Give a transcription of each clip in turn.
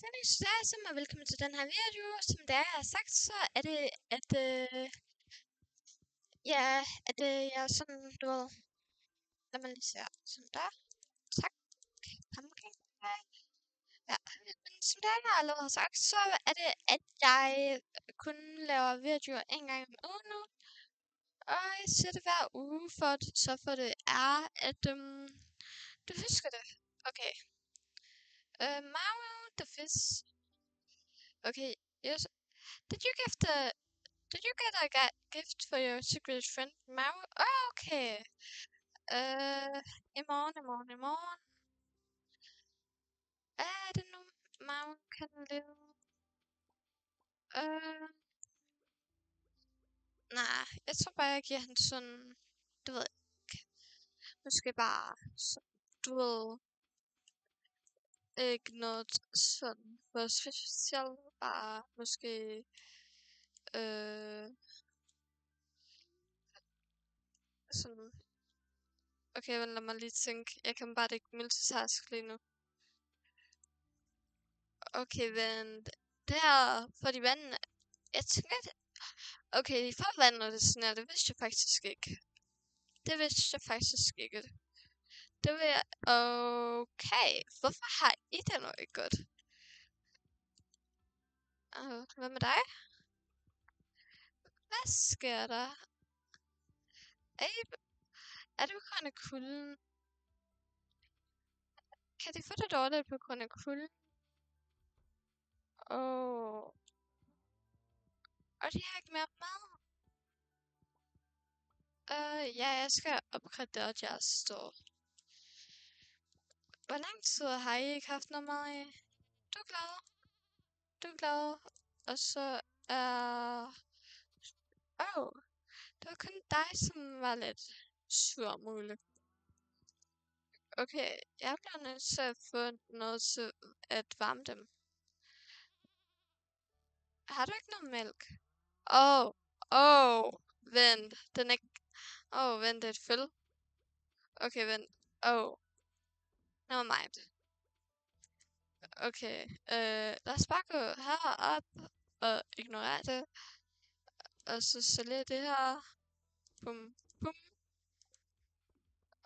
Goddag, og velkommen til den her video. Som det er, jeg har sagt, så er det, at, jeg er sådan, du ved, lad mig lige se her. Sådan der. Tak. Pumpkin. Ja, men som det er, jeg allerede har sagt, så er det, at jeg kun laver videoer en gang om ugen nu. Og jeg siger det hver uge, for det er, at, du husker det. Okay. Mario the Fizz. Okay, yes. Did you get a gift for your secret friend, Mario? Oh, okay. I morgen. Er det nu, Mario kan leve? Nej, jeg tror bare, jeg giver han sådan, du ved ikke, måske bare, du ved, ikke noget sådan for specielt, bare måske, sådan, okay, men lad mig lige tænke, jeg kan bare ikke multitask lige nu. Okay, vent. Det her for de vandene. Jeg tænker, okay, for vandet det sådan her, det vidste jeg faktisk ikke. Det vil jeg... Okay, hvorfor har I det nu ikke godt? Hvad med dig? Hvad sker der? Er du på grund af kulden? Kan de få det dårligt på grund af kulden? Og de har ikke mere mad. Ja, jeg skal opgradere jeres store. Hvor lang tid har I ikke haft noget mad i? Du er glad. Og så det var kun dig, som var lidt sur muligt. Okay, jeg bliver nødt til at få noget til at varme dem. Har du ikke noget mælk? Vent. Den er ikke... vent, det er et føl. Okay, vent. Never mind. Okay, lad os bare gå herop og ignorere det. Og så sælge det her. Bum.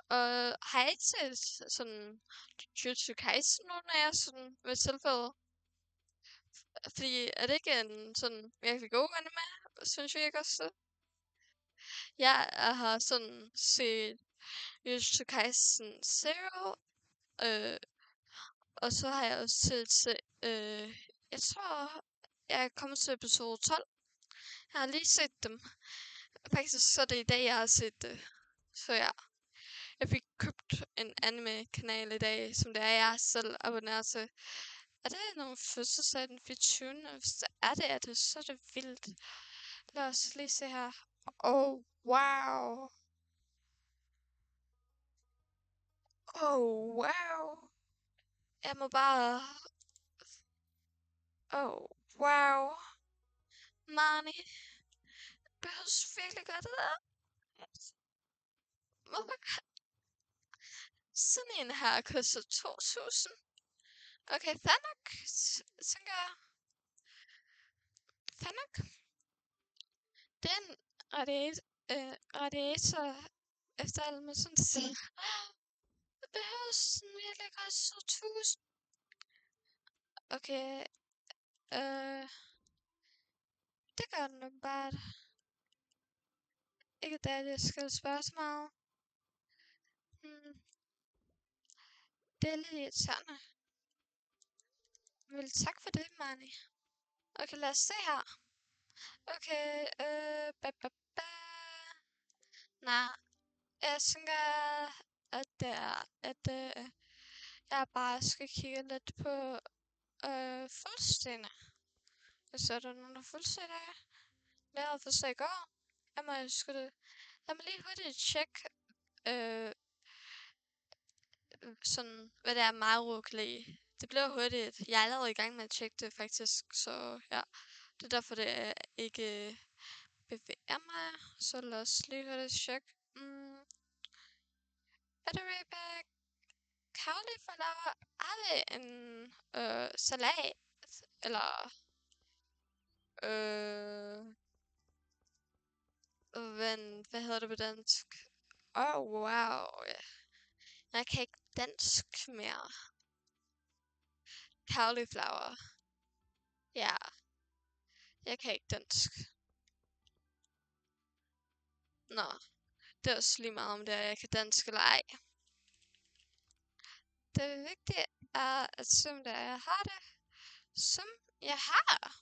Og har jeg ikke set sådan Jujutsu Kaisen nogen af jer sådan ved tilfælde? Fordi er det ikke en sådan virkelig god anime? Synes jeg ikke også det? Jeg har sådan set Jujutsu Kaisen Zero. Og så har jeg også set jeg tror jeg er kommet til episode 12. Jeg har lige set dem. Faktisk så er det i dag, jeg har set det. Så ja. Jeg fik købt en anime-kanal i dag, som det er, jeg selv abonnerer til. Er det nogle fødselsdag den 24. Hvis det er det, så er det vildt. Lad os lige se her. Wow. Wow. Jeg må bare... Wow. Money. Behøves virkelig godt det der. Hvorfor? Sådan en her koster 2.000. Okay, fair nok, tænker jeg. Fair nok. Den radiator efter alt med sådan ting. Det behøves sådan virkelig godt 2.000. Okay, det gør den nok bare. Ikke det, jeg skal spørge så meget. Det er lidt irriterende. Vel, tak for det, Marnie. Okay, lad os se her. Okay, Nej, jeg tænker, at det er, at jeg bare skal kigge lidt på fuldstændig. Så er der nogen, der fuldstændig lavede for sig i går. Lad mig lige hurtigt tjekke, sådan, hvad det er, Mario kan lide. Det bliver hurtigt. Jeg er allerede i gang med at tjekke det, faktisk. Så ja, det er derfor, det ikke bevæger mig. Så lad os lige hurtigt tjekke. Battery pack. Kavli for laver aldrig en salat. Eller, hvad hedder det på dansk? Wow. Jeg kan ikke dansk mere. Cauliflower. Ja, jeg kan ikke dansk. Nå, det er også lige meget om det er, jeg kan dansk eller ej. Det vigtige er, at som det er, jeg har det, som jeg har.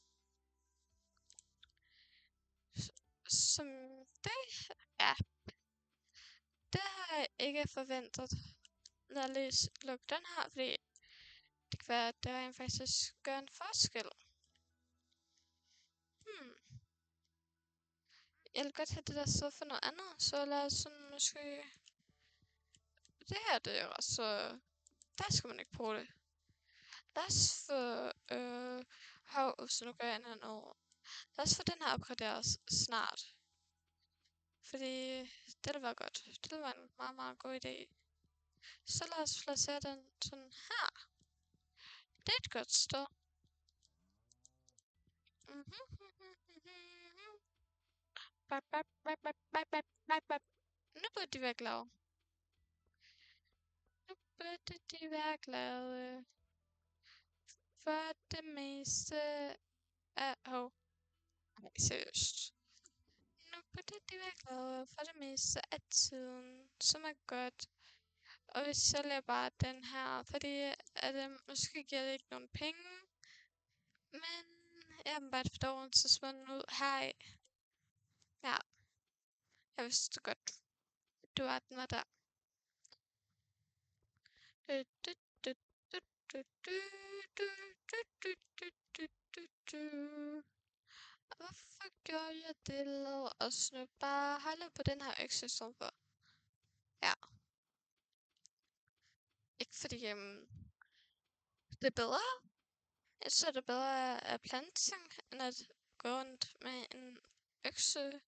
Som det, ja. Det har jeg ikke forventet. Lad os lige lukke den her, fordi det kan være, at det rent faktisk gør en forskel. Jeg vil godt have det der sted for noget andet, så lad os sådan måske... Det her, det er også så... Der skal man ikke bruge det. Lad os få... så nu gør jeg en anden over. Lad os få den her opgraderet snart. Fordi det vil være godt. Det vil være en meget, meget god idé. Så lad os placere den sådan her. Det er et godt sted. Nu burde de være glade. Nu burde de være glade. For det meste af... Nej, seriøst. Nu burde de være glade for det meste af tiden, som er godt. Og vi sælger bare den her, fordi at det måske giver det ikke nogen penge. Men jeg har bare et år til at smide den ud her. Ja, jeg vidste godt. Du var den var der. Hvorfor gjorde jeg det? Lad os nu bare holde på den her økse for. Ja. Ikke fordi det er bedre. Jeg synes, det er bedre at plante ting, end at gå rundt med en økse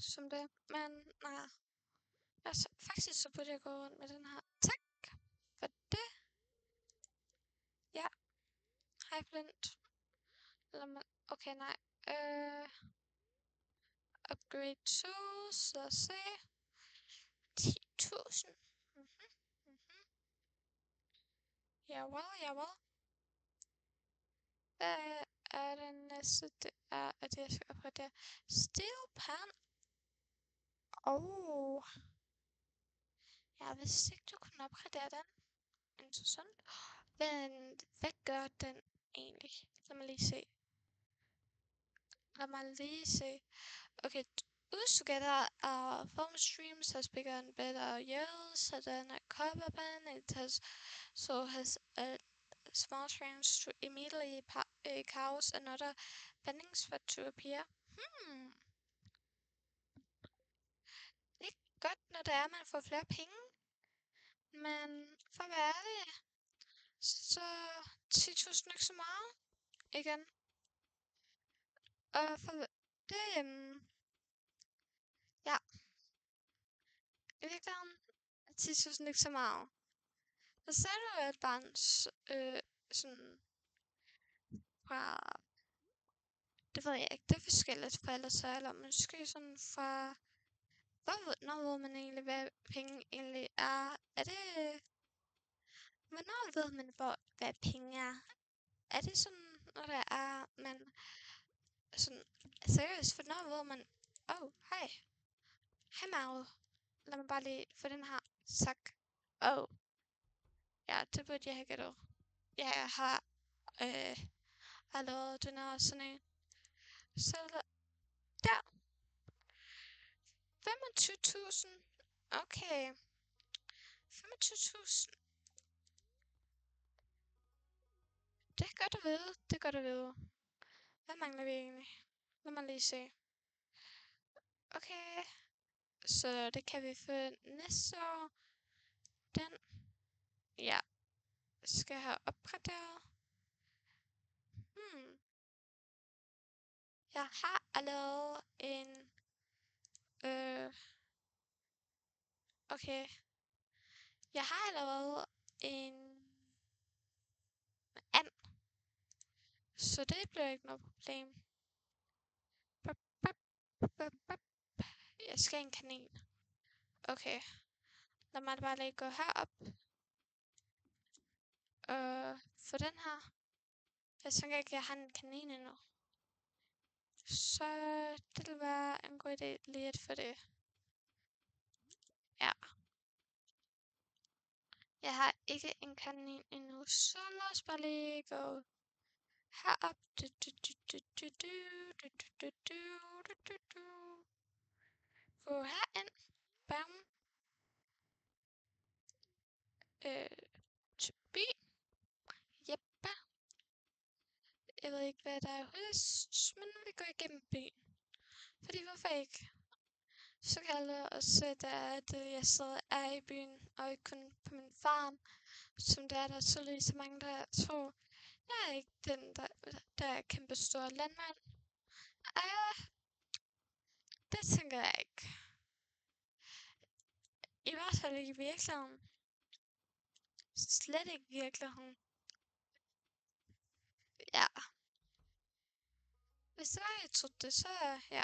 som det. Men nej. Altså, faktisk så burde jeg gå rundt med den her. Tak for det. Ja. Hej Flint. Okay, nej. Upgrade tools. Lad os se. 10.000. Jawel. Hvad er det næste? Det er, at jeg skal opgradere steel pan. Jeg vidste ikke, du kunne opgradere den. Interessant. Men hvad gør den egentlig? Lad mig lige se. Okay, use together foam streams has begun better yields than a cover pan. It has small streams to immediately cause another bending spot to appear. Det er godt, når det er, man får flere penge. Men for at være ærlig, så 10.000 ikke så meget. Igen. Og for det, ja. I virkeligheden er 10.000 ikke så meget. Så sagde du, at barns, sådan, fra, det ved jeg ikke, det er forskelligt fra ellers eller måske sådan fra, hvornår ved man egentlig, hvad penge egentlig er? Er det, hvornår ved man, hvad penge er? Er det sådan, når det er, man, sådan, seriøst, hvornår ved man, hej. Hej Maud. Lad mig bare lige få den her. Tak. Ja, det burde jeg have gættet. Ja, jeg har lavet den her sådan en. Så der. 25.000. Okay. 25.000. Det er godt at vide. Hvad mangler vi egentlig? Lad mig lige se. Okay. Så det kan vi få næste år. Den. Ja. Skal have opgraderet. Jeg har lavet en... Okay. Jeg har lavet en and. Så det bliver ikke noget problem. Bap, bap, bap, bap. Jeg skal have en kanin. Okay. Lad mig bare lige gå herop. For den her. Jeg tænker ikke, jeg har en kanin endnu. Så det vil være en god idé lige at få det. Ja. Jeg har ikke en kanin endnu, så lad os bare lige gå herop. Gå herind. Bam. Til by. Jeppe. Jeg ved ikke, hvad der er hos, men vi går igennem byen. Fordi hvorfor ikke? Så kan jeg også se, at jeg stadig er i byen, og ikke kun på min farm. Som der er der tydeligvis så mange, der tror, jeg er ikke den, der er kæmpe stor landmand. Det tænker jeg ikke. I hvert fald ikke i virkeligheden. Slet ikke i virkeligheden. Ja. Hvis det var, jeg troede det, så ja.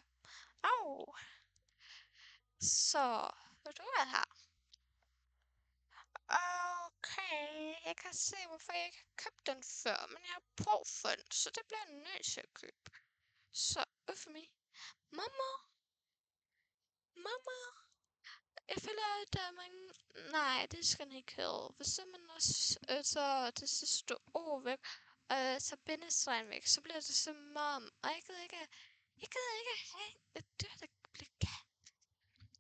Au. Så, du er her. Okay, jeg kan se, hvorfor jeg ikke har købt den før, men jeg har brug for den, så det bliver jeg nødt til at købe. Så, for mig. Mamma. Jeg føler, at der er mange... Nej, det skal den ikke hedde. Hvis så man også så det sidste ord væk, så bindestregen væk, så bliver det som om, og jeg gider ikke have et dyr, der bliver kaldt.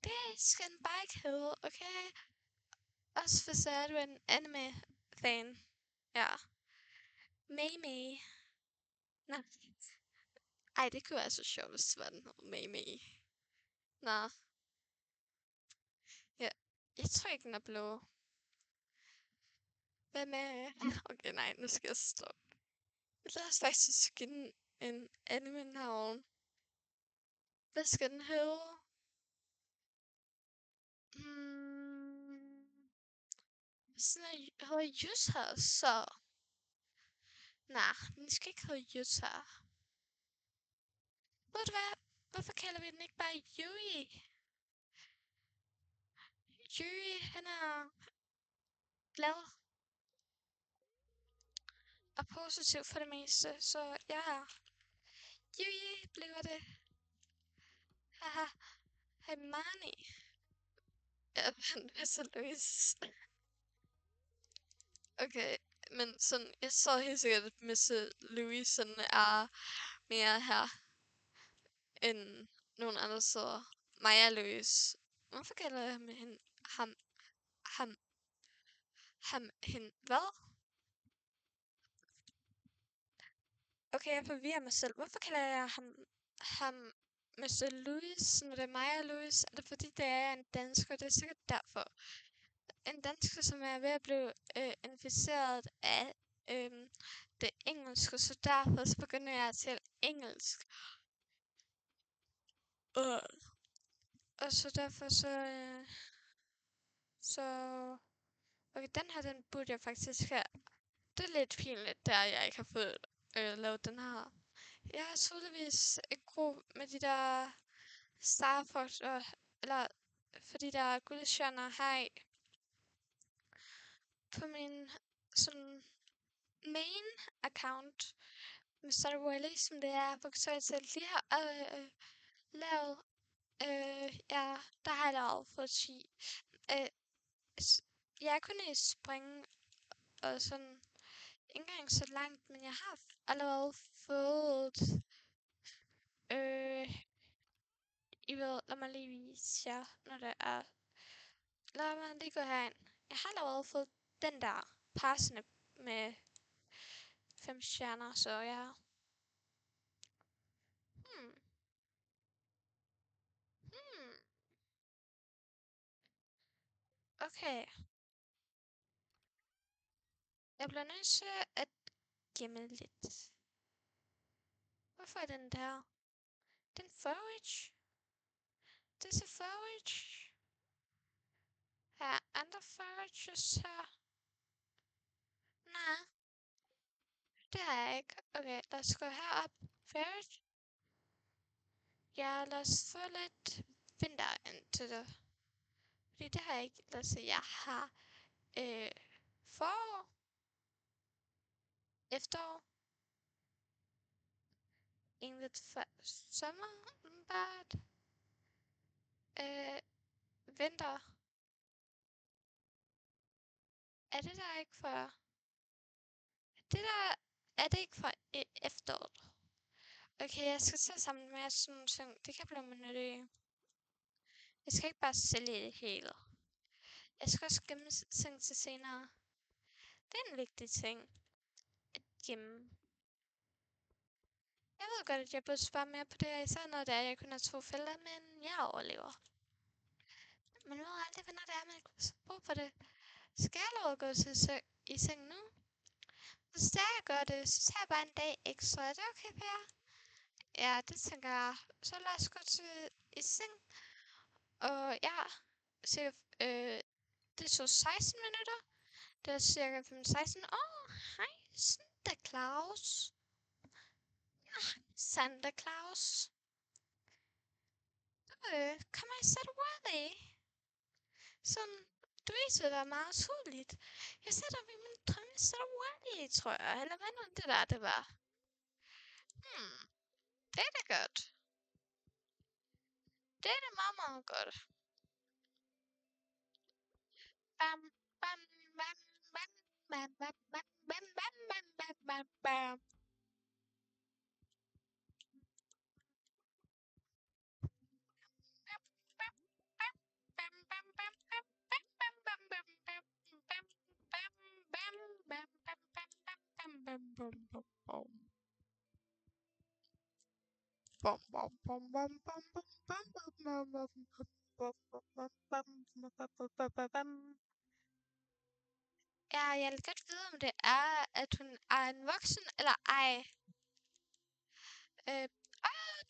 Det skal den bare ikke hedde, okay? Også hvis er du en anime-fan. Ja. Mei. Nå. Ej, det kunne være så sjovt, hvis det var den hed Mei. Nå. Ja. Jeg tror ikke, den er blå. Hvad med... Okay, nej, nu skal jeg stoppe. Lad os faktisk skinne en anime-navn. Hvad skal den hedde? Sådan hedder Yuta, så... Nej, den skal ikke hedde Yuta. Ved du hvad? Hvorfor kalder vi den ikke bare Yui? Yui, han er glad og positiv for det meste, så ja. Yui bliver det. Haha. Hey, Mani. Ja, hvad så, Louis? Okay, men sådan, jeg så helt sikkert, at Mr. Louis sådan er mere her end nogen andre steder. Maja Louis. Hvorfor kalder jeg hende ham, hende, hvad? Okay, jeg forvirrer mig selv. Hvorfor kalder jeg ham Mr. Louis, når det er Maja Louis? Er det fordi, det er en dansker? Det er sikkert derfor. En dansker, som er ved at blive inficeret af det engelske, så derfor så begynder jeg at tale engelsk. Og så derfor så... Okay, den her, den burde jeg faktisk have. Det er lidt pinligt, der jeg ikke har fået lavet den her. Jeg har tydeligvis ikke god med de der Starfox, eller for de der guldstjerner her i. På min sådan main account, Mr. Willy, som det er på så lige har lavet, ja, der har jeg lavet for 10. Jeg kunne i springe og sådan ikke engang så langt, men jeg har allerede fået I ved, lad mig lige vise jer, når det er. Lad mig lige gå herind. Jeg har allerede fået den der parsnip med 5 stjerner, så ja. Hmm. Okay. Jeg bliver nødt til at gemme lidt. Hvorfor er den der? Den forage? Det er forage. Her er andre forages her. Nej. Det har jeg ikke. Okay, lad os gå herop. Ferret. Ja, lad os få lidt vinter ind til det. Fordi det har jeg ikke. Lad os se, jeg har forår, efterår, egentlig før sommer, åbenbart. Vinter. Er det der ikke for... Det der... Er det ikke for efteråret? Okay, jeg skal så sammen med sådan nogle ting. Det kan blive min nyttige. Jeg skal ikke bare sælge det hele. Jeg skal også gemme ting til senere. Det er en vigtig ting. At gemme. Jeg ved godt, at jeg burde spare mere på det, især når det er, at jeg kun har 2 felter, men jeg overlever. Man ved aldrig, hvornår det er, man kan bruge på det. Skal jeg lov at gå i seng nu? Hvis det er, jeg gør det, så tager jeg bare en dag ekstra. Er det okay, Per? Ja, det tænker jeg. Så lad os gå i seng. Og ja, så, det tog 16 minutter. Det er cirka 15-16. Hej, Santa Claus. Santa Claus. Kommer I så early? Sådan, du viser dig meget tydeligt. Jeg sætter mig i min drømme så early, tror jeg. Eller hvad nu det der, det var? Det er da godt. Det er da meget, meget godt. Bam, bam, bam, bam, bam, bam, bam, bam, bam, bam, bam, bam, bam. Ja, jeg vil godt vide, om det er, at hun er en voksen, eller ej.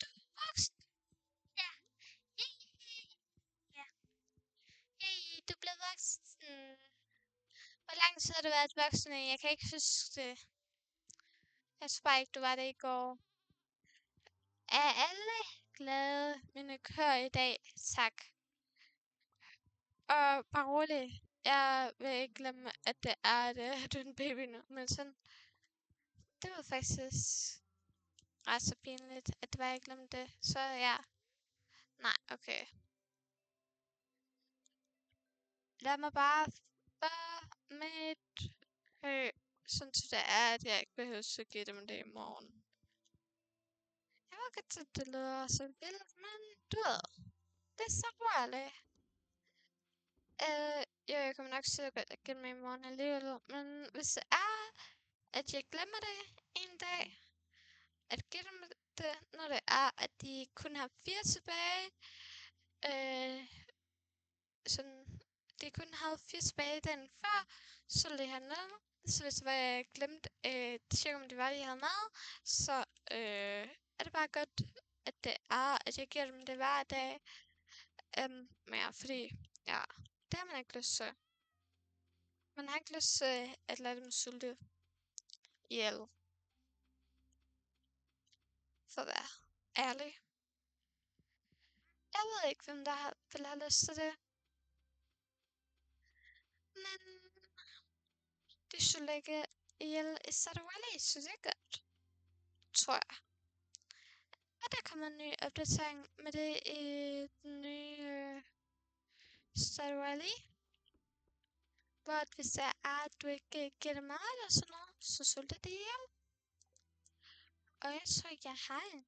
Du er voksen. Ja. Ja. Yay, du blev voksen. Hvor lang tid har du været voksen i? Jeg kan ikke huske det. Jeg tror bare ikke, du var det i går. Er alle glade mine køer i dag? Tak. Og bare rolig. Jeg vil ikke glemme, at det er det, at du er en baby nu. Men sådan, det var faktisk ret så pinligt, at det var, jeg glemte det. Så ja. Nej, okay. Lad mig bare få mit hø. Sådan så det er, at jeg ikke behøver at give dem det i morgen. Jeg ved godt, at det lyder så vildt, men du ved, det er så roligt. Jeg kommer nok til at give dem i morgen alligevel, men hvis det er, at jeg glemmer det en dag, at give dem det, når det er, at de kun har 4 tilbage, sådan, de kun havde 4 tilbage den før, så ville jeg have noget. Så hvis det var, jeg glemte, tjekke om det var, de havde med, så er det bare godt, at det er, at jeg giver dem det hver dag. Men ja, fordi, ja, det har man ikke lyst til. Man har ikke lyst til at lade dem sulte ihjel. For at være ærlig. Jeg ved ikke, hvem der vil have lyst til det. Men det skulle ikke ihjel i Stardew så det er godt. Tror jeg. Og der kommer en ny opdatering med det i den nye Stardew. Hvor hvis det er, at du ikke giver det meget eller sådan noget, så sulter det ihjel. Og jeg tror ikke, jeg har en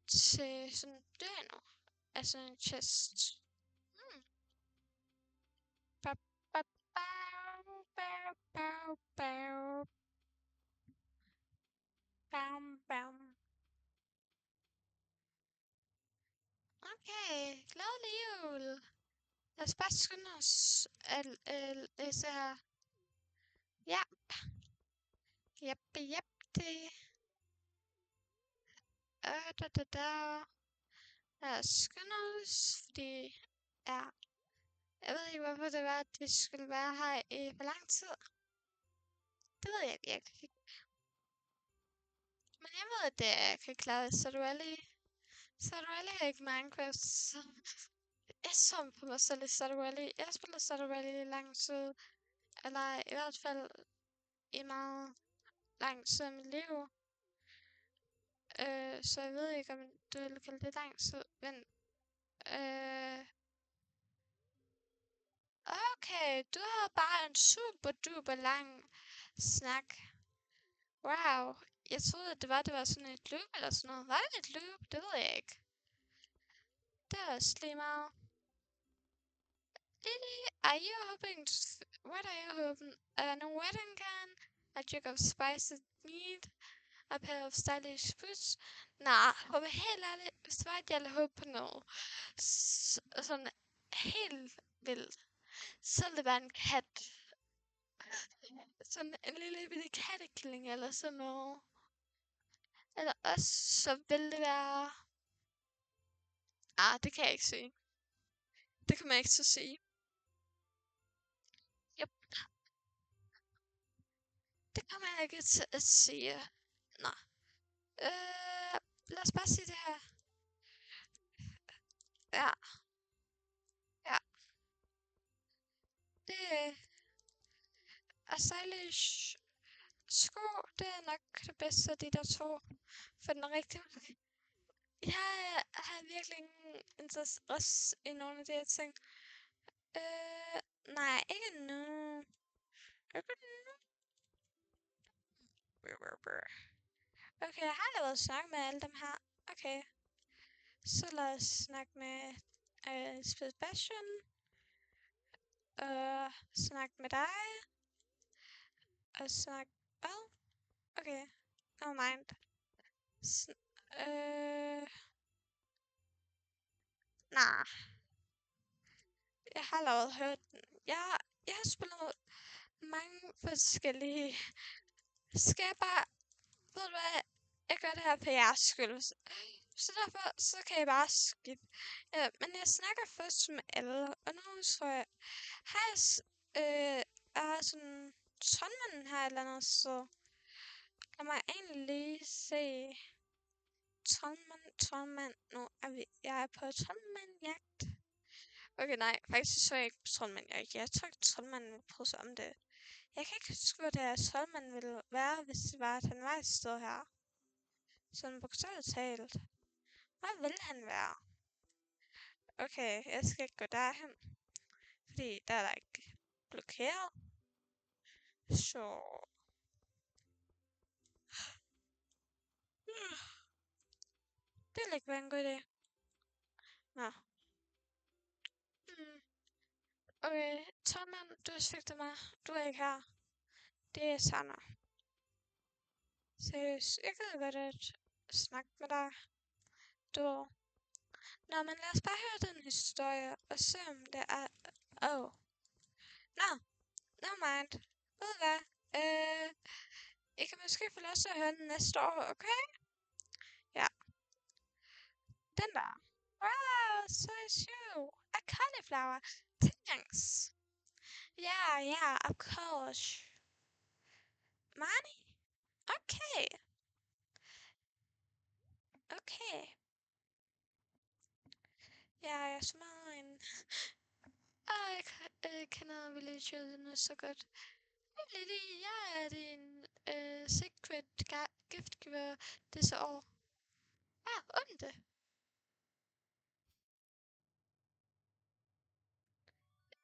til sådan dør nu. Altså en chest. Okay, glædelig jul. Lad os bare skynde os at læse her. Ja. Jep, det. Lad os skynde os, fordi ja. Jeg ved ikke, hvorfor det var, at vi skulle være her i for lang tid. Det ved jeg virkelig ikke. Men jeg ved, at det kan klare Stardew Valley har ikke Minecraft, så jeg så på mig selv i Stardew Valley. Jeg har spillet Stardew Valley i lang tid, eller i hvert fald i meget lang tid af mit liv. Så jeg ved ikke, om du vil kalde det lang tid, men øh, okay, du har bare en super duper lang snak. Wow, jeg troede, at det var sådan et loop eller sådan noget. Var det et loop? Det ved jeg ikke. Det er også lige meget. Lily, are you hoping what are you hoping? An wedding can? A jug of spiced meat? A pair of stylish boots? Nej, for helt ærligt, hvis det var, at jeg ville håbe på noget sådan helt vildt, så ville det være en kat. Sådan en lille bitte kattekilling eller sådan noget. Eller også så ville det være... Ah, det kan jeg ikke sige. Det kan man ikke så sige. Yep, det kommer jeg ikke til at sige. Nå. Lad os bare sige det her. Ja, ja. Det er stylish sko. Det er nok det bedste af de der to. For den er rigtig... Jeg har virkelig ingen interesse i nogle af de her ting. Nej, ikke nu. Ikke nu. Okay, jeg har allerede snakket med alle dem her. Okay. Så lad os snakke med Sebastian. Snakke med dig. Og snakke... Hvad? Okay. No mind. Nej. Jeg har allerede hørt den. Jeg har spillet mange forskellige... Skal jeg bare... Ved du hvad? Jeg gør det her for jeres skyld. Så derfor, så kan jeg bare skifte. Men jeg snakker først med alle, og nu tror jeg... Har jeg... Er sådan... Troldmanden her et eller andet sted. Lad mig egentlig lige se... Troldmand. Nu er jeg er på troldmandjagt. Okay, nej, faktisk så jeg ikke på troldmandjagt. Jeg tror ikke, troldmanden vil prøve sig om det. Jeg kan ikke huske, hvad det er, troldmanden ville være, hvis det var, at han var et sted her. Sådan bogstaveligt talt. Hvad vil han være? Okay, jeg skal ikke gå derhen. Fordi der er der ikke blokeret. Så... Det vil ikke være en god idé. Nå. Okay, Tormand, du har svigtet mig. Du er ikke her. Det er Sander. Seriøst, jeg gad godt at snakke med dig. Du... Nå, men lad os bare høre den historie, og se om det er... Oh. Nå, no mind. Ved du hvad? I kan måske få lov til at høre den næste år, okay? Ja. Den der. Wow, so is you. A cauliflower. Thanks. Yeah, of course. Money? Okay. Okay. Ja, jeg smadrer en... jeg kender villagerne så godt. Lily, jeg er din secret gift giver disse år. Ja, om det.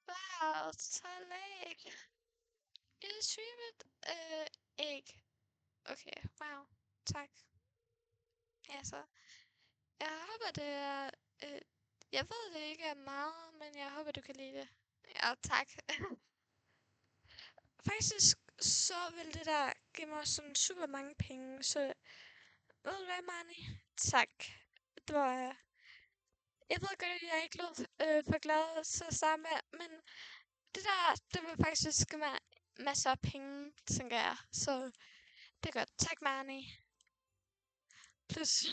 Wow, så læg. Jeg streamet æg. Okay, wow. Tak. Ja, så. Jeg håber, det er... jeg ved, det ikke er meget, men jeg håber, du kan lide det. Ja, tak. Faktisk, så vil det der give mig sådan super mange penge, så... Ved du hvad, Marnie? Tak. Det var... jeg ved godt, at jeg ikke lød for glad til at starte med, men det der, det vil faktisk give mig masser af penge, tænker jeg. Så det er godt. Tak, Marnie. Plus...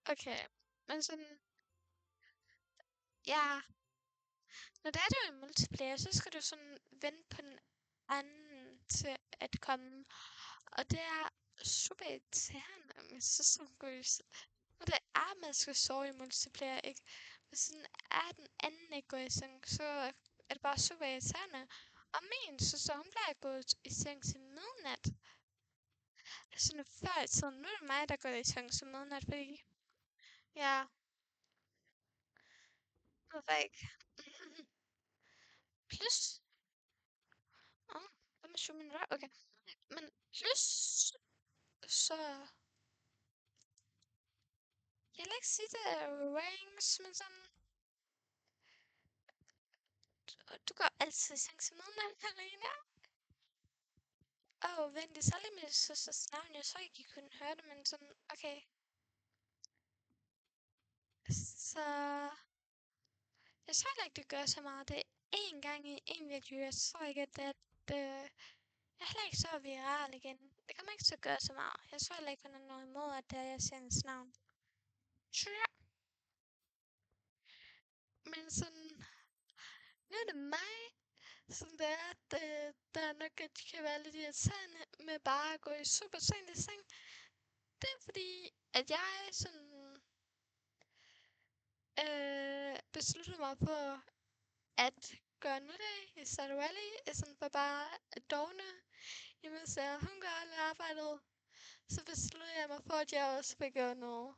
okay. Men sådan... Ja, Når der er du i multiplayer, så skal du sådan vente på den anden til at komme. Og det er super irriterende med sæsongøs. Og det er, at man skal sove i multiplayer, ikke? Hvis sådan er den anden ikke går i seng, så er det bare super irriterende. Og min søster, hun plejer at gå i seng til midnat. Sådan før i tiden, nu er det mig, der går i seng til midnat, fordi... Ja, jeg ved ikke. Plus... Åh, 25 minutter, okay. Men plus... Så... Jeg vil ikke sige, det er ranks, men sådan... Du går altid i seng til midnat, Karina. Vent, det er så lige min søsters navn. Jeg så ikke, I kunne høre det, men sådan... Okay. Så... Jeg tror heller ikke, det gør så meget. Det er én gang i en video. Jeg tror ikke, at jeg er heller ikke så viral igen. Det kommer ikke til at gøre så meget. Jeg tror heller ikke, hun har noget imod, at jeg siger hendes navn. Så ja. Men sådan... Nu er det mig. Sådan det er, at der er nok, at de kan være lidt irriterende med bare at gå i super sent i seng. Det er fordi, at jeg sådan... besluttede mig for at gøre noget i Stardew Valley, i stedet for bare at dogne, imens hun gør alt arbejdet. Så besluttede jeg mig for, at jeg også vil gøre noget.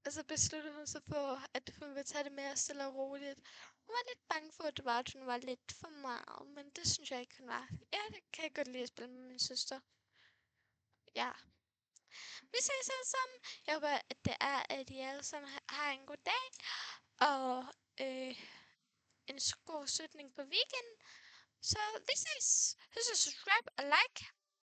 Og så besluttede hun sig for, at hun ville tage det mere stille og roligt. Hun var lidt bange for, at hun var lidt for meget, men det synes jeg ikke, hun var. Ja, det kan jeg godt lide at spille med min søster. Ja. Vi ses alle sammen. Jeg håber, at det er, at I alle sammen har en god dag. Og en god slutning på weekenden. Så vi ses. Husk at subscribe og like.